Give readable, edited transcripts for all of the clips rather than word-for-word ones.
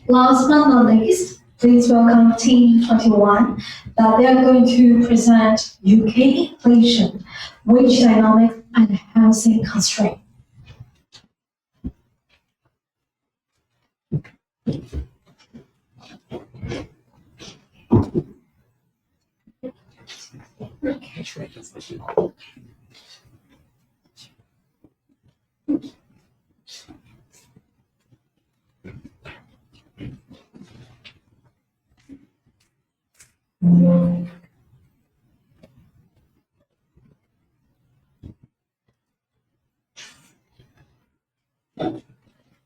Last but not least, please welcome Team 21 that they are going to present UK inflation, wage dynamics, and housing constraint.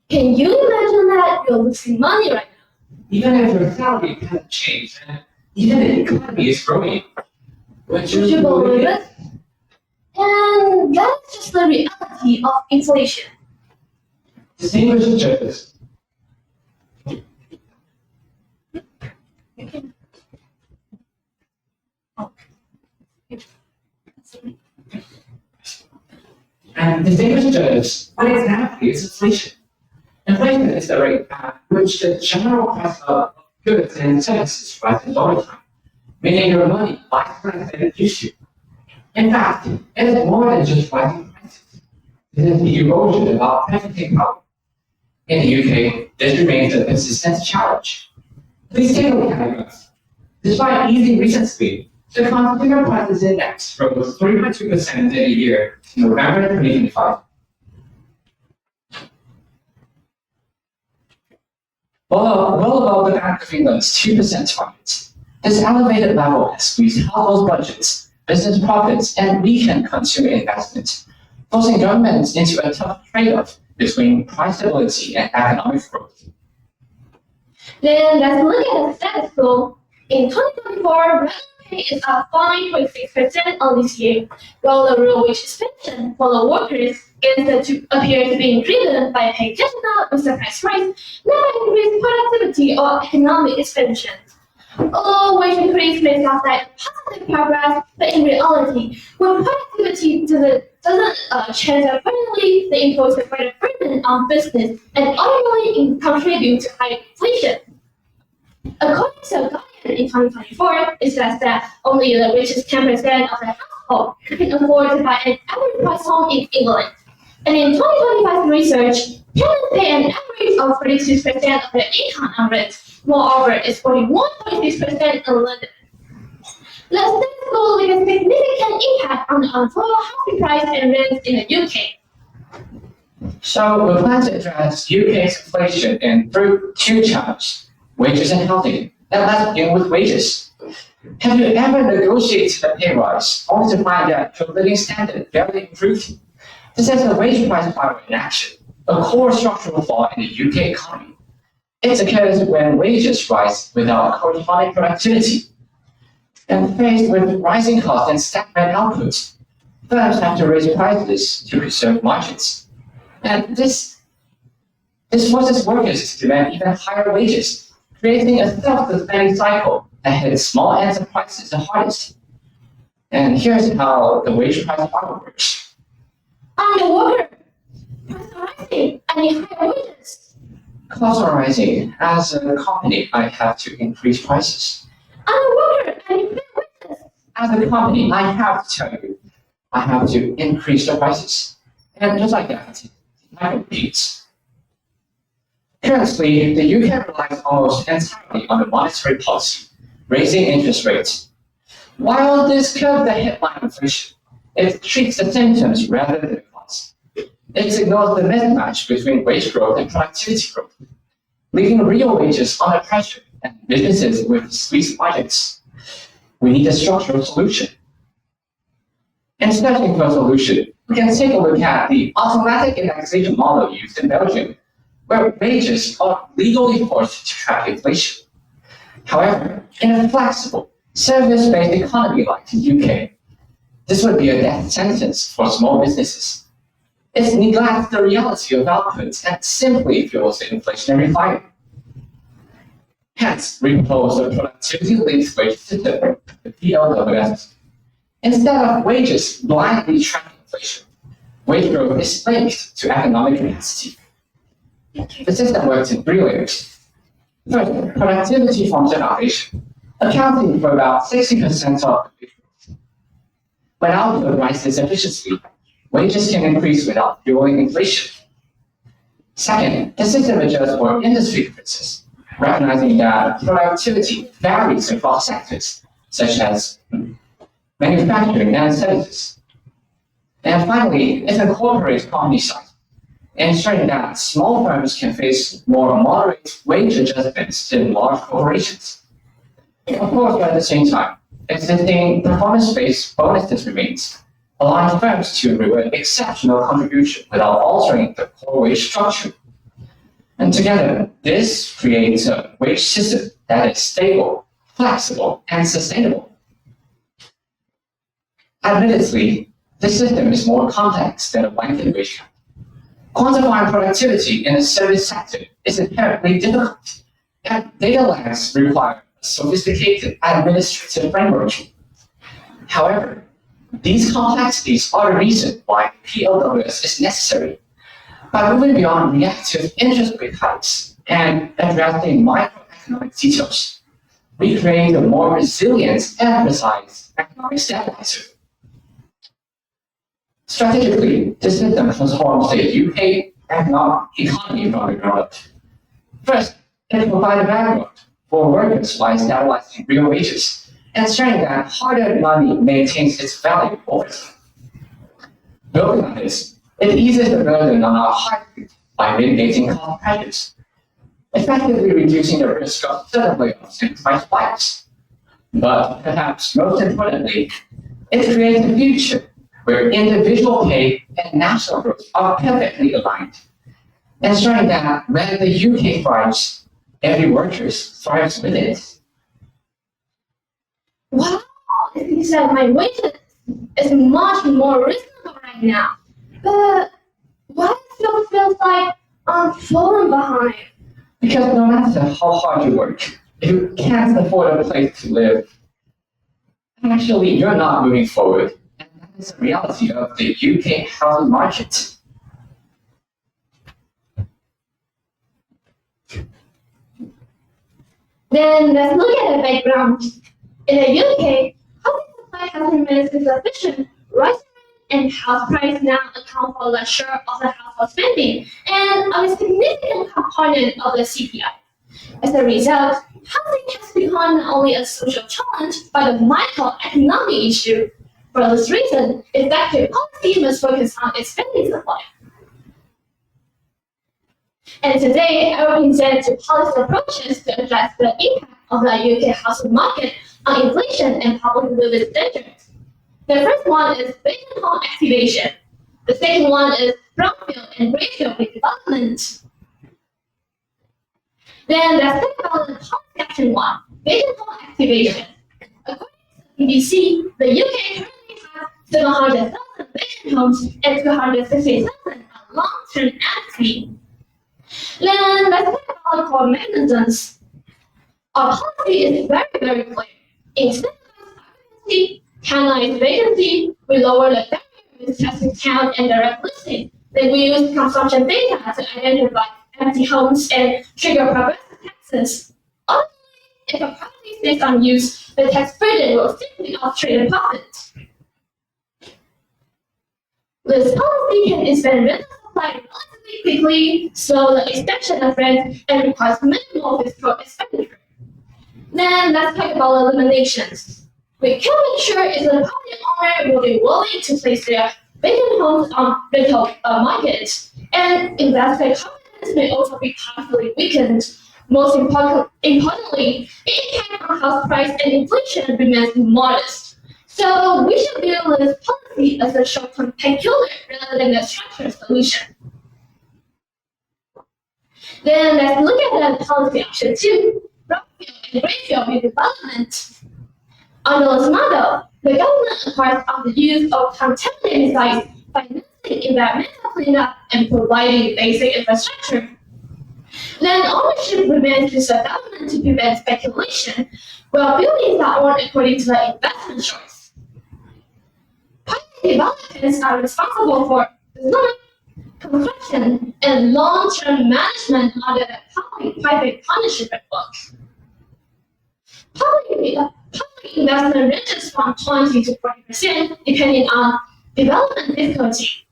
Can you imagine that you're losing money right now? Even if your salary hasn't changed, and even the economy is growing. Would you believe it? And that's just the reality of inflation. Distinguished judges. And distinguished judges, what exactly is inflation? Inflation is the rate at which the general price of goods and services rises over time, meaning your money buys less than it used to. In fact, it is more than just rising prices. It is the erosion of our purchasing power. In the UK, this remains a persistent challenge. Please take a look at the graph. Despite easing recently, the consumer prices index rose 3.2% in a year to November 2025. Well above the Bank of England's 2% target. This elevated level has squeezed household budgets, business profits, and weakened consumer investment, forcing governments into a tough trade-off between price stability and economic growth. Then let's look at the status quo. In 2024, regular pay is up 5.6% on this year, while the real wage expansion for the workers is said to appear to be driven by pay catching up with the price rise, not by increased productivity or economic expansion. Although wage increase may sound like positive progress, but in reality, when productivity doesn't change permanently, they impose a greater burden on business and ultimately contribute to higher inflation. According to a Guardian in 2024, it says that only the richest 10% of the household can afford to buy an average price home in England. And in 2025 research, tenants pay an average of 36% of their income on rent. Moreover, it's 41.6% in London. The status quo with a significant impact on the overall housing price and rent in the UK. So we plan to address UK's inflation in through two channels, wages and housing. And let's begin with wages. Have you ever negotiated a pay rise only to find that your living standard barely improved? This is the wage price power in action, a core structural flaw in the UK economy. It occurs when wages rise without corresponding productivity. And faced with rising costs and stagnant output, firms have to raise prices to preserve margins. And this forces workers to demand even higher wages, creating a self-sustaining cycle that hits small enterprises the hardest. And here's how the wage price power works. I'm a worker. Prices are rising. I need higher wages. Costs are rising. As a company, I have to increase prices. I'm a worker. I need higher wages. As a company, I have to increase the prices. And just like that, life repeats. Currently, the UK relies almost entirely on the monetary policy, raising interest rates. While this curbs the headline inflation, it treats the symptoms rather than the cause. It ignores the mismatch between wage growth and productivity growth, leaving real wages under pressure and businesses with squeezed budgets. We need a structural solution. In searching for a solution, we can take a look at the automatic indexation model used in Belgium, where wages are legally forced to track inflation. However, in a flexible, service-based economy like the UK, this would be a death sentence for small businesses. It neglects the reality of output and simply fuels the inflationary fire. Hence, we propose a productivity-linked wage system, the PLWS. Instead of wages blindly tracking inflation, wage growth is linked to economic capacity. The system works in three layers. First, productivity forms the foundation, accounting for about 60% of the growth. When output rises efficiently, wages can increase without fueling inflation. Second, the system adjusts for industry differences, recognizing that productivity varies across sectors, such as manufacturing and services. And finally, it incorporates company size, ensuring that small firms can face more moderate wage adjustments than large corporations. Of course, but at the same time, existing performance-based bonuses remains, allowing firms to reward exceptional contribution without altering the core wage structure. And together, this creates a wage system that is stable, flexible, and sustainable. Admittedly, this system is more complex than a blanket wage cut. Quantifying productivity in the service sector is inherently difficult, and data labs require a sophisticated administrative framework. However, these complexities are the reason why PLWS is necessary. By moving beyond reactive interest rate hikes and addressing microeconomic details, we create a more resilient and precise economic stabilizer. Strategically, this system transforms the UK economy from the ground up. First, it provides a background for workers while stabilizing real wages, ensuring that hard-earned money maintains its value over time. Building on this, it eases the burden on our heartbeat by mitigating cost pressures, effectively reducing the risk of sudden layoffs and price spikes. But perhaps most importantly, it creates a future where individual pay and national growth are perfectly aligned, ensuring that when the UK thrives, every worker thrives with it. Wow, it seems like my wages is much more reasonable right now. But why it still feels like I'm falling behind? Because no matter how hard you work, if you can't afford a place to live, actually you're not moving forward. And that is the reality of the UK housing market. Then let's look at the background. In the UK, housing supply has remained insufficient. Rising rent and house price now account for a share of the household spending and are a significant component of the CPI. As a result, housing has become not only a social challenge but a microeconomic issue. For this reason, effective policy must focus on expanding supply. And today, I will present two policy approaches to address the impact of the UK housing market on inflation and public living standards. The first one is vacant home activation. The second one is brownfield and greenfield redevelopment. Then let's talk about the policy action one, vacant home activation. According to the BBC, the UK currently has 700,000 vacant homes and 260,000 are long-term empty. Then let's talk about core mechanisms. Our policy is very clear. Instead of occupancy, canalize vacancy, we lower the barrier with testing count and direct listing. Then we use consumption data to identify empty homes and trigger progressive taxes. Ultimately, if a property stays unused, the tax burden will simply outstrip the profit. This policy can expand rental supply relatively quickly, slow the expansion of rent, and requires minimal fiscal expenditure. Then let's talk about eliminations. We can make sure if the property owner will be willing to place their vacant homes on rental market, and investor confidence may also be partially weakened. Most importantly, the impact on house price and inflation remains modest. So we should view this policy as a short-term painkiller rather than a structural solution. Then let's look at the policy option 2, brownfield and greenfield redevelopment. Under this model, the government acquires of the use of contaminated sites, financing environmental cleanup, and providing basic infrastructure. Then ownership remains with the government to prevent speculation, while buildings are owned according to the investment choice. Private developers are responsible for design, construction, and long-term management under the public-private partnership framework. Public investment ranges from 20 to 40% depending on development difficulty.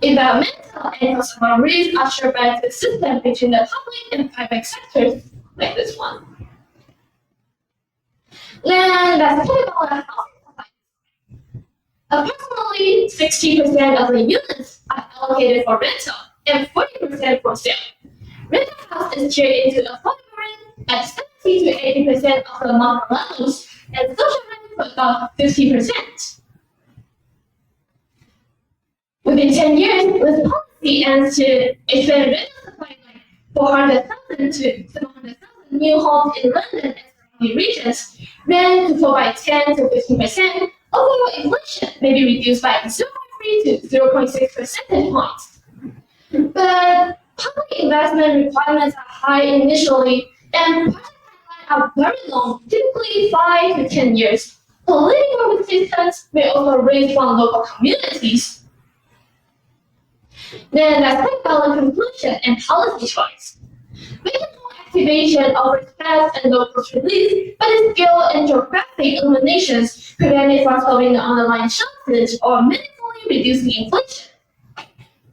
Environmental and consumer risks are shared by the system between the public and private sectors, like this one. Then let's talk about the housing supply. Approximately 60% of the units are allocated for rental and 40% for sale. Rental cost is shared into affordable rent at 70 to 80% of the market levels, and social rent for about 50%. Within 10 years, this policy aims to expand rental supply like 400,000 to 700,000 new homes in London and surrounding regions, rent to fall by 10 to 15%. Overall inflation may be reduced by 0.3 to 0.6 percentage points. But public investment requirements are high initially, and project timelines are very long, typically 5 to 10 years. Political resistance may also raise from local communities. Then let's talk about the conclusion and policy choice. Regional activation offers fast and low cost relief, but its scale and geographic eliminations prevent it from solving the underlying shortage or meaningfully reducing inflation.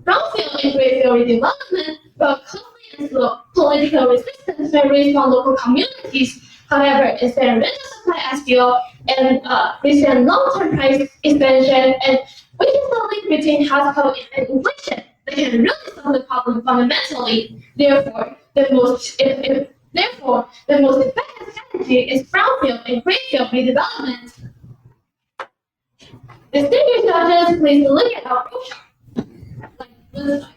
Brownfield and greenfield redevelopment, while costly and slow, political resistance may raise from local communities. However, expand rental supply at scale and recent long-term price expansion, and which is the link between household and inflation. They can really solve the problem fundamentally. Therefore, the most effective strategy is brownfield and greenfield redevelopment. Distinguished judges, please look at our brochure. Like this slide.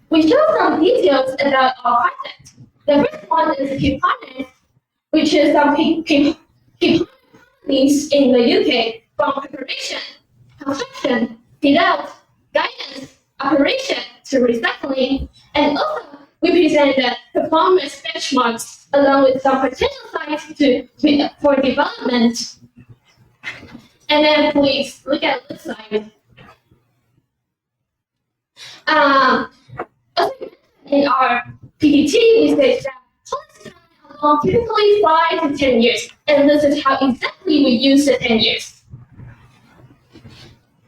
We show some details about our project. The first one is key partners, which is some key companies in the UK from preparation, construction, fit-out, guidance, operation to recycling, and also we present the performance benchmarks along with some potential sites for development. And then please look at this slide. In our PPT, we say that policy timeline alone typically 5 to 10 years, and this is how exactly we use the 10 years.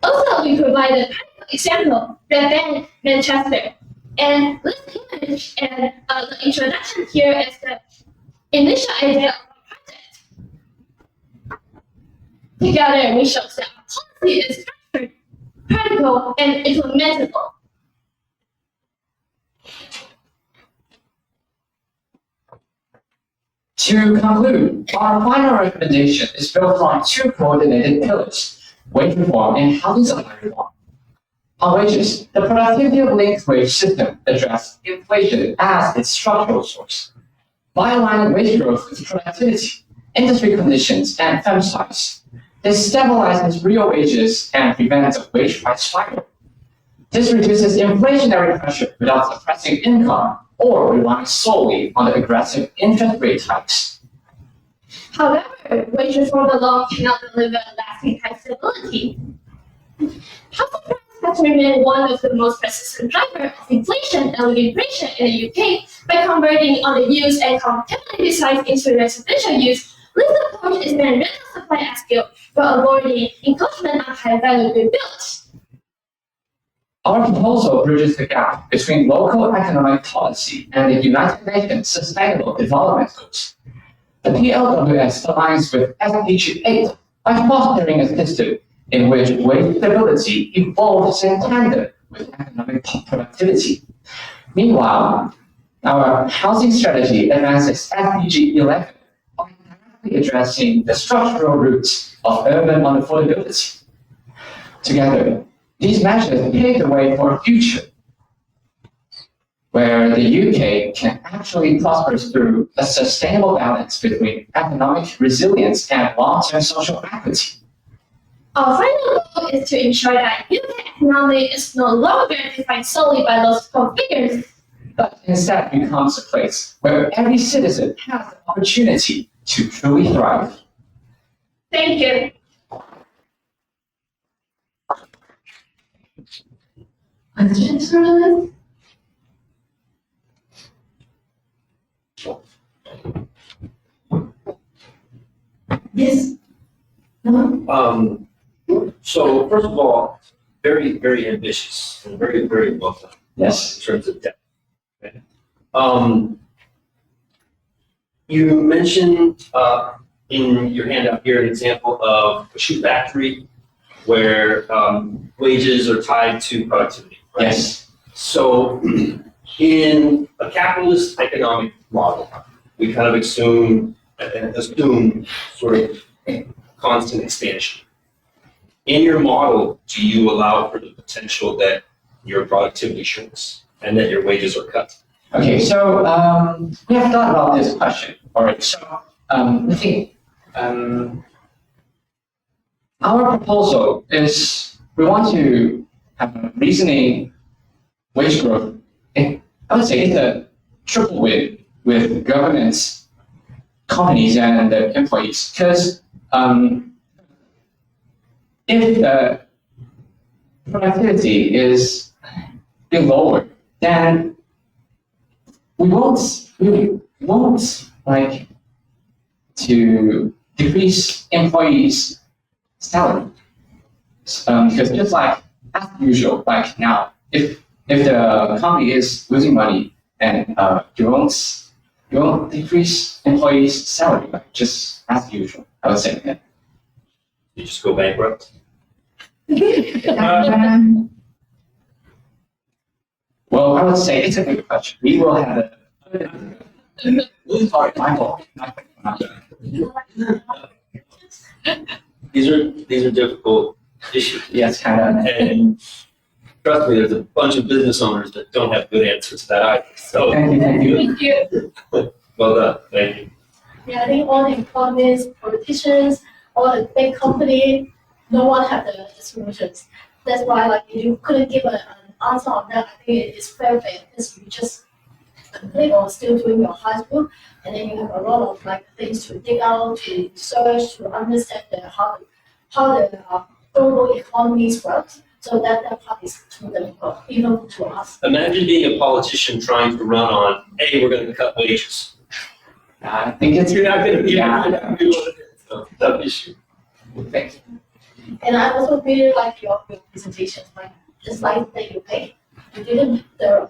Also, we provide a practical example, Red Bank, Manchester. And this image and the introduction here is the initial idea of our project. Together, we show that our policy is structured, practical, and implementable. To conclude, our final recommendation is built on two coordinated pillars: wage reform and housing supply reform. On wages, the productivity of linked wage system addresses inflation as its structural source. By aligning wage growth with productivity, industry conditions, and firm size, this stabilizes real wages and prevents a wage price spiral. This reduces inflationary pressure without suppressing income or relying solely on the aggressive interest rate hikes. However, wage reform alone cannot deliver lasting price stability. Housing prices have remained one of the most persistent drivers of inflation and living pressure in the UK by converting on the use and compatibility sites into residential use. This approach is then rental supply at scale while avoiding encroachment on high-value rebuilds. Our proposal bridges the gap between local economic policy and the United Nations Sustainable Development Goals. The PLWS aligns with SDG 8 by fostering a system in which wage stability evolves in tandem with economic productivity. Meanwhile, our housing strategy advances SDG 11 by directly addressing the structural roots of urban unaffordability. Together, these measures pave the way for a future where the UK can actually prosper through a sustainable balance between economic resilience and long-term social equity. Our final goal is to ensure that UK economy is no longer defined solely by those four figures, but instead becomes a place where every citizen has the opportunity to truly thrive. Thank you. Questions for this? Yes. No? So first of all, very, very ambitious and very, very well done. Yes. In terms of depth. Okay. You mentioned in your handout here an example of a shoe factory where wages are tied to productivity. Right? Yes. So in a capitalist economic model, we kind of assume sort of constant expansion. In your model, do you allow for the potential that your productivity shrinks and that your wages are cut? Okay, so we have thought about this question already. So I think our proposal is we want to have a reasoning wage growth. And I would say it's a triple with governance, companies, and the employees. Because if the productivity is being lowered, then we won't like to decrease employees' salary. Because just like as usual, like now, if the company is losing money and you won't decrease employees' salary, like just as usual, I would say. Yeah. You just go bankrupt? Well, I would say it's a good question. We will have a. Sorry, my fault. These are difficult issues. Yes, kind of. And trust me, there's a bunch of business owners that don't have good answers to that either. So Thank you. Thank you. well done. Thank you. Yeah, I think all the economists, politicians, all the big company, no one had the solutions. That's why, like, if you couldn't give an answer on that, I think it's very fair because you just complete or still doing your high school, and then you have a lot of like things to dig out, to search, to understand how the global economies work. So that part is too difficult, even to us. Imagine being a politician trying to run on, hey, we're going to cut wages. I think it's You're not going to be Yeah. able to do it. So tough issue. Thank you. And I also really like your presentations, like the slides that you picked. You didn't the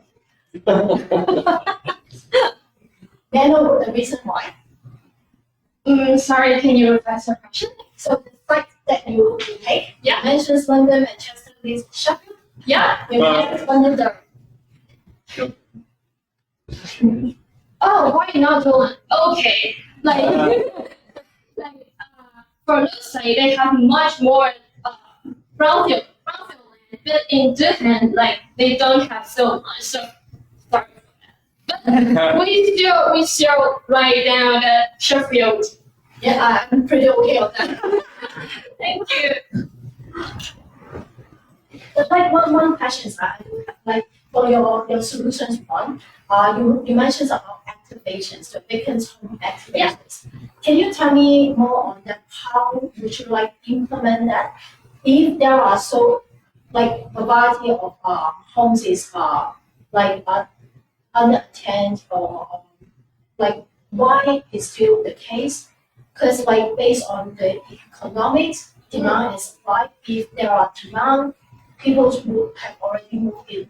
May I know the reason why? Sorry, can you repeat your question? So the slides that you take, yeah, mentions London, Manchester, Leeds, Sheffield. Yeah, you mentioned London. Oh, why not Poland? Okay, for those sites, they have much more brownfield land, but in Japan, like they don't have so much. So sorry for that. But we still write down the Sheffield. Yeah, I'm pretty okay on that. Thank you. But like one question that like for your solutions one, you mentioned about activations, the vacant home activations. Yeah. Can you tell me more on that? How would you like implement that? If there are so like a variety of homes is unattended or like why is still the case? Because like based on the economics, demand and supply, if there are demand, people would have already moved in.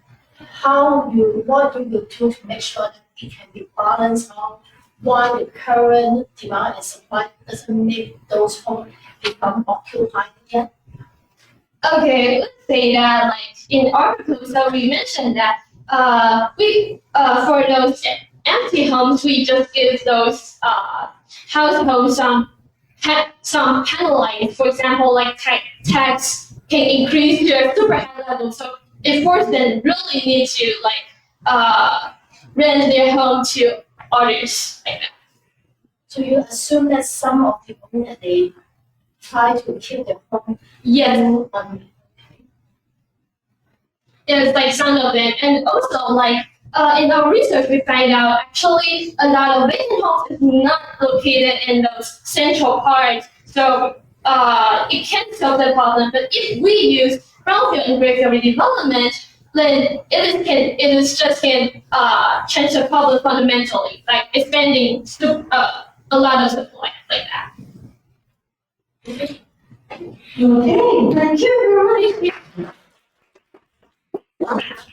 What do you do to make sure that it can be balanced out while the current demand and supply doesn't make those homes become occupied again? Okay, let's say that like in our proposal we mentioned that we for those empty homes we just give those households some penalties. For example, like tax can increase their super high level. So if person really need to rent their home to others like that. So you assume that some of the owner they try to keep their home. Yes. Yes, like some of them, and also like in our research we find out actually a lot of vacant homes is not located in those central parts, so it can solve the problem. But if we use brownfield and greenfield redevelopment, then it is just can change the problem fundamentally, like expanding a lot of supply like that. Okay, thank you very much.